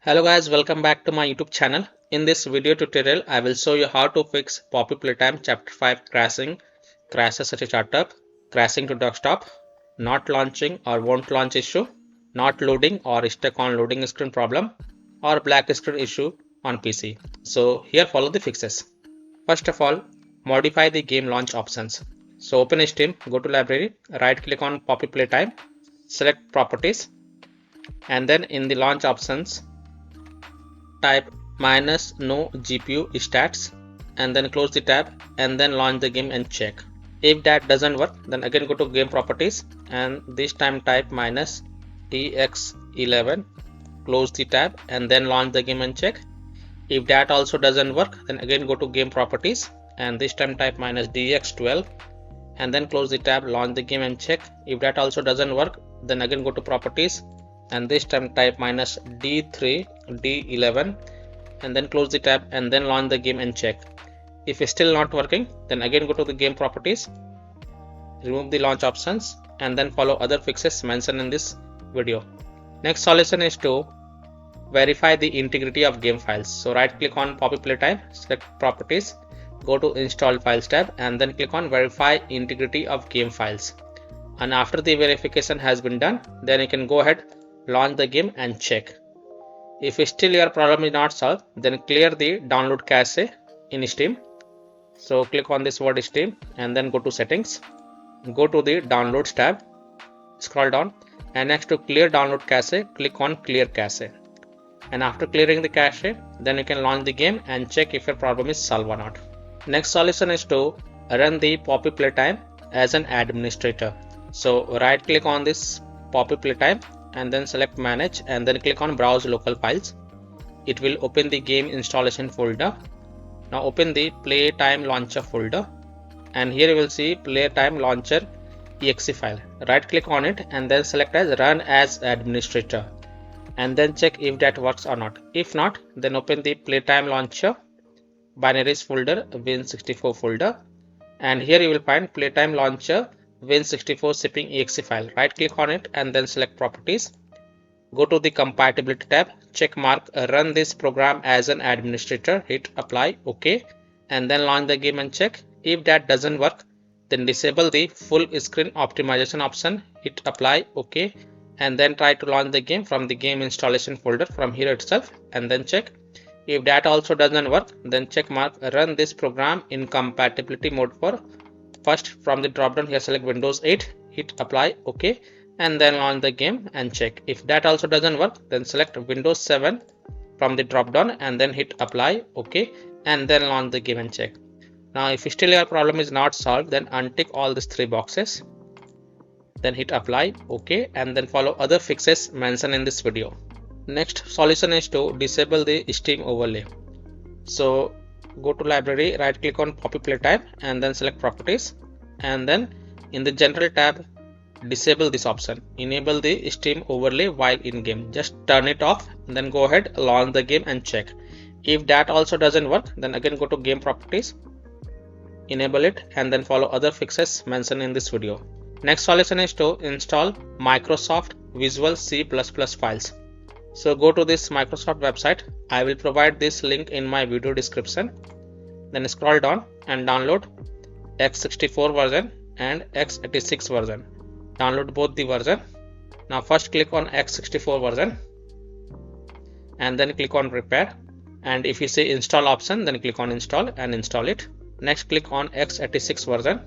Hello guys, welcome back to my YouTube channel. In this video tutorial, I will show you how to fix Poppy Playtime Chapter 5 crashes at a startup, crashing to desktop, not launching or won't launch issue, not loading or stuck on loading screen problem, or black screen issue on PC. So here follow the fixes. First of all, modify the game launch options. So open Steam, go to library, right click on Poppy Playtime, select properties, and then in the launch options, type -no GPU stats and then close the tab and then launch the game and check. If that doesn't work, then again go to game properties and this time type -EX11, close the tab and then launch the game and check. If that also doesn't work, then again go to game properties and this time type -DX12 and then close the tab, launch the game and check. If that also doesn't work, then again go to properties and this time type -D3 D11 and then close the tab and then launch the game and check. If it's still not working, then again go to the game properties, remove the launch options and then follow other fixes mentioned in this video. Next solution is to verify the integrity of game files. So right click on Poppy Playtime, select properties, go to install files tab and then click on verify integrity of game files. And after the verification has been done, then you can go ahead, launch the game and check. If still your problem is not solved, then clear the download cache in Steam. So click on this word Steam and then go to settings, go to the downloads tab, scroll down and next to clear download cache, click on clear cache. And after clearing the cache, then you can launch the game and check if your problem is solved or not. Next solution is to run the Poppy Playtime as an administrator. So right click on this Poppy Playtime and then select manage and then click on browse local files. It will open the game installation folder. Now open the Playtime launcher folder and here you will see Playtime launcher exe file. Right click on it and then select as run as administrator and then check if that works or not. If not, then open the Playtime launcher binaries folder win64 folder and here you will find Playtime launcher win64 shipping exe file. Right click on it and then select properties, go to the compatibility tab, check mark run this program as an administrator, hit apply, OK and then launch the game and check. If that doesn't work, then disable the full screen optimization option, hit apply, OK and then try to launch the game from the game installation folder from here itself and then check. If that also doesn't work, then check mark run this program in compatibility mode for first. From the drop down here select Windows 8, hit apply, OK and then launch the game and check. If that also doesn't work, then select Windows 7 from the drop down and then hit apply, OK and then launch the game and check. Now if still your problem is not solved, then untick all these three boxes, then hit apply, OK and then follow other fixes mentioned in this video. Next solution is to disable the Steam overlay. So go to library, right click on Poppy Playtime and then select properties and then in the general tab disable this option, enable the Steam overlay while in game. Just turn it off and then go ahead, launch the game and check. If that also doesn't work, then again go to game properties, enable it and then follow other fixes mentioned in this video. Next solution is to install Microsoft Visual C++ files. So go to this Microsoft website. I will provide this link in my video description. Then scroll down and download x64 version and x86 version. Download both the version. Now first click on x64 version and then click on prepare and if you see install option, then click on install and install it. Next click on x86 version.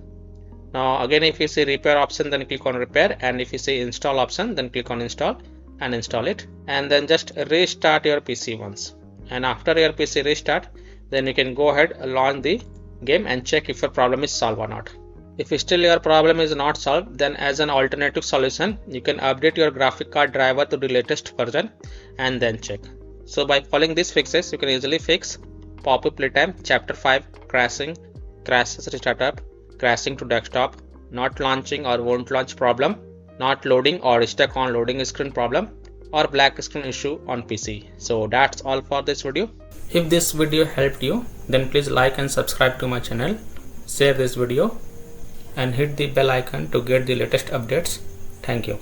Now again if you see repair option, then click on repair and if you see install option, then click on install and install it and then just restart your PC once. And after your PC restart, then you can go ahead, launch the game and check if your problem is solved or not. If still your problem is not solved, then as an alternative solution, you can update your graphic card driver to the latest version and then check. So by following these fixes, you can easily fix Poppy Playtime Chapter 5 crashes at startup, crashing to desktop, not launching or won't launch problem, not loading or stuck on loading screen problem, or black screen issue on PC. So that's all for this video. If this video helped you, then please like and subscribe to my channel, share this video and hit the bell icon to get the latest updates. Thank you.